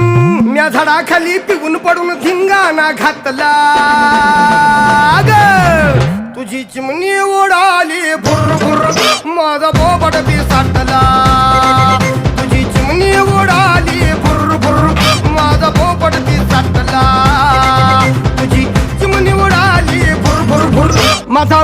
म्या झाडाखाली पिऊन पडून धिंगाणा घातला ग तुझी चिमणी उडाली भुर भुर माझा बोबट पिसाटला तुझी चिमणी उडाली भुर भुर माझा बोबट पिसाटला तुझी चिमणी उडाली भुर भुर भुर माझा